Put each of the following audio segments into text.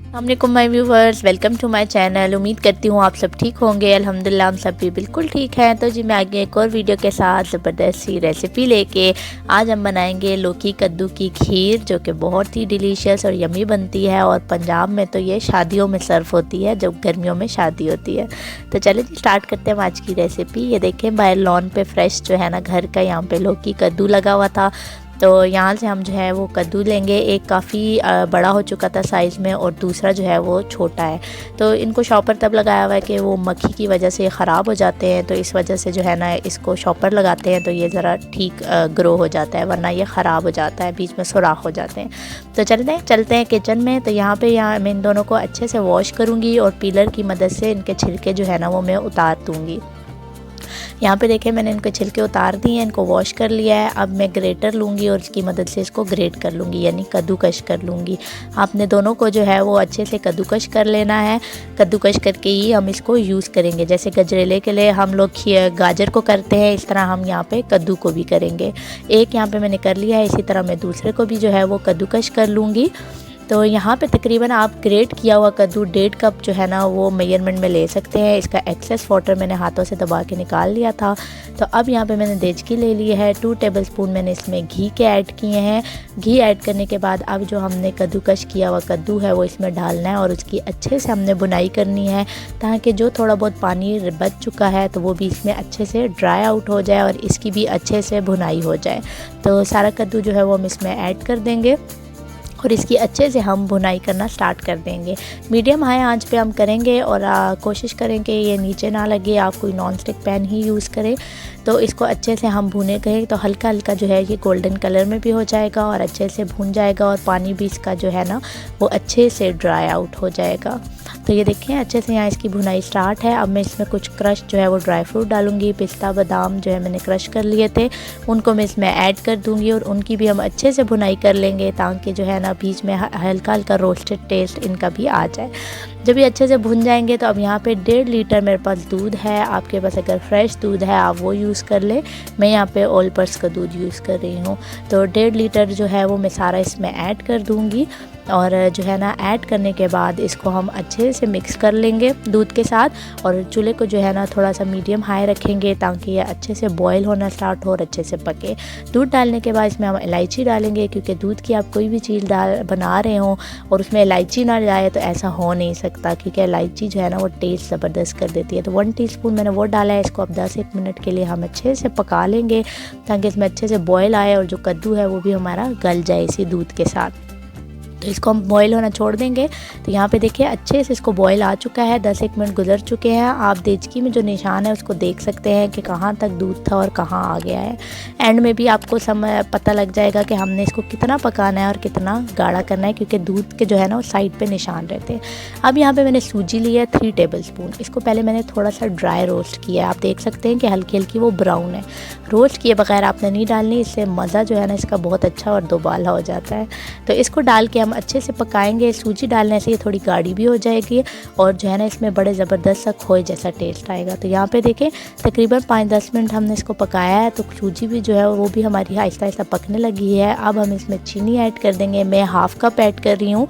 अस्सलामुअलैकुम my viewers, welcome to my channel. उम्मीद करती हूँ आप सब ठीक होंगे। अल्हम्दुलिल्लाह हम सब भी बिल्कुल ठीक हैं। तो जी मैं आगे एक और वीडियो के साथ ज़बरदस्त सी रेसिपी लेके आज हम बनाएंगे लौकी कद्दू की खीर, जो कि बहुत ही डिलीशियस और यमी बनती है। और पंजाब में तो ये शादियों में सर्व होती है जब गर्मियों में शादी होती है। तो चलिए जी स्टार्ट करते हैं आज की रेसिपी। ये देखें बाहर लॉन पे फ्रेश जो है ना घर का यहाँ पे लौकी कद्दू लगा हुआ था। तो यहाँ से हम जो है वो कद्दू लेंगे। एक काफ़ी बड़ा हो चुका था साइज़ में और दूसरा जो है वो छोटा है। तो इनको शॉपर तब लगाया हुआ है कि वो मक्खी की वजह से ख़राब हो जाते हैं, तो इस वजह से जो है ना इसको शॉपर लगाते हैं तो ये ज़रा ठीक ग्रो हो जाता है, वरना ये ख़राब हो जाता है, बीच में सुराख हो जाते हैं। तो चलते हैं किचन में। तो यहाँ मैं इन दोनों को अच्छे से वॉश करूँगी और पीलर की मदद से इनके छिलके जो है ना वो मैं उतार दूँगी। यहाँ पे देखें मैंने इनके छिलके उतार दिए हैं, इनको वॉश कर लिया है। अब मैं ग्रेटर लूँगी और इसकी मदद से इसको ग्रेट कर लूँगी, यानी कद्दूकश कर लूँगी। आपने दोनों को जो है वो अच्छे से कद्दूकश कर लेना है। कद्दूकश करके ही हम इसको यूज़ करेंगे। जैसे गजरेले के लिए हम लोग गाजर को करते हैं, इस तरह हम यहाँ पे कद्दू को भी करेंगे। एक यहाँ पे मैंने कर लिया है, इसी तरह मैं दूसरे को भी जो है वो कद्दूकश कर लूँगी। तो यहाँ पे तकरीबन आप ग्रेट किया हुआ कद्दू 1.5 कप जो है ना वो मेजरमेंट में ले सकते हैं। इसका एक्सेस वाटर मैंने हाथों से दबा के निकाल लिया था। तो अब यहाँ पे मैंने देचकी ले ली है। 2 टेबलस्पून मैंने इसमें घी के ऐड किए हैं। घी ऐड करने के बाद अब जो हमने कद्दूकश किया हुआ कद्दू है वो इसमें डालना है और उसकी अच्छे से हमने बुनाई करनी है, ताकि जो थोड़ा बहुत पानी बच चुका है तो वो भी इसमें अच्छे से ड्राई आउट हो जाए और इसकी भी अच्छे से बुनाई हो जाए। तो सारा कद्दू जो है वो हम इसमें ऐड कर देंगे और इसकी अच्छे से हम भुनाई करना स्टार्ट कर देंगे। मीडियम हाई आंच पे हम करेंगे और कोशिश करें कि ये नीचे ना लगे। आप कोई नॉन स्टिक पैन ही यूज़ करें। तो इसको अच्छे से हम भुने गए तो हल्का हल्का जो है ये गोल्डन कलर में भी हो जाएगा और अच्छे से भुन जाएगा और पानी भी इसका जो है ना वो अच्छे से ड्राई आउट हो जाएगा। तो ये देखें अच्छे से यहाँ इसकी भुनाई स्टार्ट है। अब मैं इसमें कुछ क्रश जो है वो ड्राई फ्रूट डालूंगी। पिस्ता बादाम जो है मैंने क्रश कर लिए थे, उनको मैं इसमें ऐड कर दूंगी और उनकी भी हम अच्छे से भुनाई कर लेंगे, ताकि जो है ना बीच में हल्का हल्का रोस्टेड टेस्ट इनका भी आ जाए। जब ये अच्छे से भुन जाएंगे तो अब यहाँ पे 1.5 लीटर मेरे पास दूध है। आपके पास अगर फ्रेश दूध है आप वो यूज़ कर ले। मैं यहाँ पे ऑल पर्स का दूध यूज़ कर रही हूँ। तो 1.5 लीटर जो है वो मैं सारा इसमें ऐड कर दूँगी और जो है ना ऐड करने के बाद इसको हम अच्छे से मिक्स कर लेंगे दूध के साथ। और चूल्हे को जो है ना थोड़ा सा मीडियम हाई रखेंगे, ताकि ये अच्छे से बॉयल होना स्टार्ट हो और अच्छे से पके। दूध डालने के बाद इसमें हम इलायची डालेंगे, क्योंकि दूध की आप कोई भी चीज़ बना रहे हो और उसमें इलायची ना जाए तो ऐसा हो नहीं सकता, क्योंकि इलायची जो है ना वो टेस्ट ज़बरदस्त कर देती है। तो 1 टीस्पून मैंने वो डाला है। इसको अब 10-1 मिनट के लिए हम अच्छे से पका लेंगे, ताकि इसमें अच्छे से बॉयल आए और जो कद्दू है वो भी हमारा गल जाए इसी दूध के साथ। तो इसको हम बॉईल होना छोड़ देंगे। तो यहाँ पे देखिए अच्छे से इसको बॉईल आ चुका है। 10-1 मिनट गुजर चुके हैं। आप देचकी में जो निशान है उसको देख सकते हैं कि कहाँ तक दूध था और कहाँ आ गया है। एंड में भी आपको समय पता लग जाएगा कि हमने इसको कितना पकाना है और कितना गाढ़ा करना है, क्योंकि दूध के जो है ना वो साइड पे निशान रहते हैं। अब यहाँ पे मैंने सूजी ली है 3 टेबलस्पून। इसको पहले मैंने थोड़ा सा ड्राई रोस्ट किया है। आप देख सकते हैं कि हल्की हल्की वो ब्राउन है। रोस्ट किए बगैर आपने नहीं डालनी, इससे मज़ा जो है ना इसका बहुत अच्छा और दोबाला हो जाता है। तो इसको डाल के हम अच्छे से पकाएंगे। सूजी डालने से ये थोड़ी गाढ़ी भी हो जाएगी और जो है ना इसमें बड़े ज़बरदस्त सा खोए जैसा टेस्ट आएगा। तो यहाँ पे देखें तकरीबन 5-10 मिनट हमने इसको पकाया है। तो सूजी भी जो है वो भी हमारी आहिस्ता आहिस्ता पकने लगी है। अब हम इसमें चीनी ऐड कर देंगे। मैं 1/2 कप ऐड कर रही हूँ।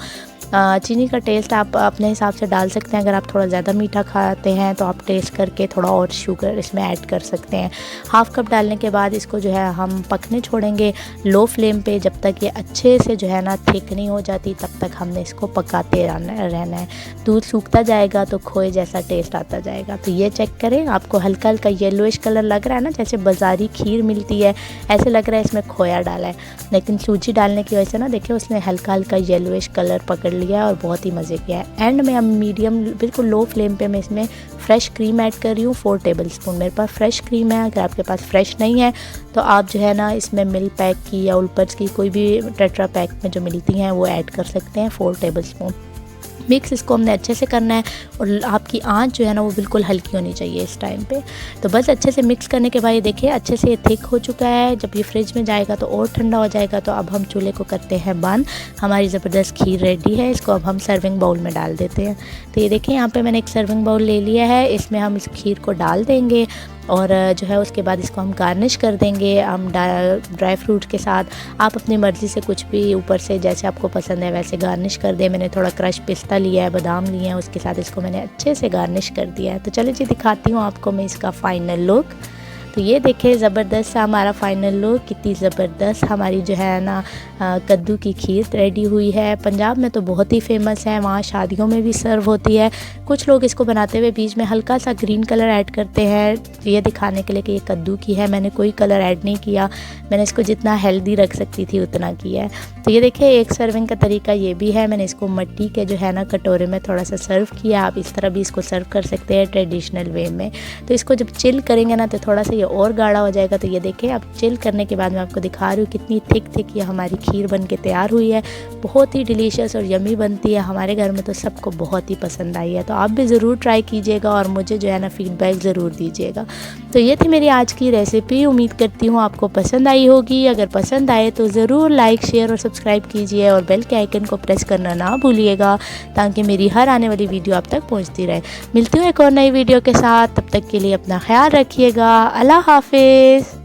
चीनी का टेस्ट आप अपने हिसाब से डाल सकते हैं। अगर आप थोड़ा ज़्यादा मीठा खाते हैं तो आप टेस्ट करके थोड़ा और शुगर इसमें ऐड कर सकते हैं। 1/2 कप डालने के बाद इसको जो है हम पकने छोड़ेंगे लो फ्लेम पे, जब तक ये अच्छे से जो है ना थिक नहीं हो जाती तब तक हमने इसको पकाते रहना है। दूध सूखता जाएगा तो खोए जैसा टेस्ट आता जाएगा। तो ये चेक करें, आपको हल्का हल्का येलोइश कलर लग रहा है ना, जैसे बाज़ारी खीर मिलती है ऐसे लग रहा है इसमें खोया डाला है। लेकिन सूजी डालने की वजह से ना देखिए उसने हल्का हल्का येलोइश कलर पकड़ लिया और बहुत ही मज़े किया है। एंड में हम मीडियम बिल्कुल लो फ्लेम पे मैं इसमें फ्रेश क्रीम ऐड कर रही हूँ 4 टेबलस्पून। मेरे पास फ्रेश क्रीम है। अगर आपके पास फ्रेश नहीं है तो आप जो है ना इसमें मिल्क पैक की या उल्पर्स की कोई भी टेट्रा पैक में जो मिलती हैं वो ऐड कर सकते हैं 4 टेबलस्पून। मिक्स इसको हमने अच्छे से करना है और आपकी आंच जो है ना वो बिल्कुल हल्की होनी चाहिए इस टाइम पे। तो बस अच्छे से मिक्स करने के बाद ये देखिए अच्छे से ये थिक हो चुका है। जब ये फ्रिज में जाएगा तो और ठंडा हो जाएगा। तो अब हम चूल्हे को करते हैं बंद। हमारी ज़बरदस्त खीर रेडी है। इसको अब हम सर्विंग बाउल में डाल देते हैं। तो ये देखिए यहाँ पर मैंने एक सर्विंग बाउल ले लिया है। इसमें हम इस खीर को डाल देंगे और जो है उसके बाद इसको हम गार्निश कर देंगे हम ड्राई फ्रूट के साथ। आप अपनी मर्ज़ी से कुछ भी ऊपर से जैसे आपको पसंद है वैसे गार्निश कर दें। मैंने थोड़ा क्रश पिस्ता लिया है, बादाम लिए हैं, उसके साथ इसको मैंने अच्छे से गार्निश कर दिया है। तो चलिए जी दिखाती हूँ आपको मैं इसका फ़ाइनल लुक। तो ये देखें ज़बरदस्त सा हमारा फ़ाइनल लुक, कितनी ज़बरदस्त हमारी जो है ना कद्दू की खीर रेडी हुई है। पंजाब में तो बहुत ही फेमस है, वहाँ शादियों में भी सर्व होती है। कुछ लोग इसको बनाते हुए बीच में हल्का सा ग्रीन कलर ऐड करते हैं ये दिखाने के लिए कि ये कद्दू की है। मैंने कोई कलर ऐड नहीं किया, मैंने इसको जितना हेल्दी रख सकती थी उतना किया है। तो ये देखिए एक सर्विंग का तरीका ये भी है। मैंने इसको मिट्टी के जो है ना कटोरे में थोड़ा सा सर्व किया। आप इस तरह भी इसको सर्व कर सकते हैं ट्रेडिशनल वे में। तो इसको जब चिल करेंगे ना तो थोड़ा सा ये और गाढ़ा हो जाएगा। तो ये देखें अब चिल करने के बाद मैं आपको दिखा रही हूँ कितनी थिक ये हमारी खीर बन के तैयार हुई है। बहुत ही डिलीशियस और यमी बनती है। हमारे घर में तो सबको बहुत ही पसंद आई है। तो आप भी ज़रूर ट्राई कीजिएगा और मुझे जो है ना फीडबैक ज़रूर दीजिएगा। तो ये थी मेरी आज की रेसिपी, उम्मीद करती हूँ आपको पसंद आई होगी। अगर पसंद आए तो ज़रूर लाइक शेयर और सब्सक्राइब कीजिए और बेल के आइकन को प्रेस करना ना भूलिएगा ताकि मेरी हर आने वाली वीडियो आप तक पहुँचती रहे। मिलती हूँ एक और नई वीडियो के साथ, तब तक के लिए अपना ख्याल रखिएगा। अल्लाह हाफिज़।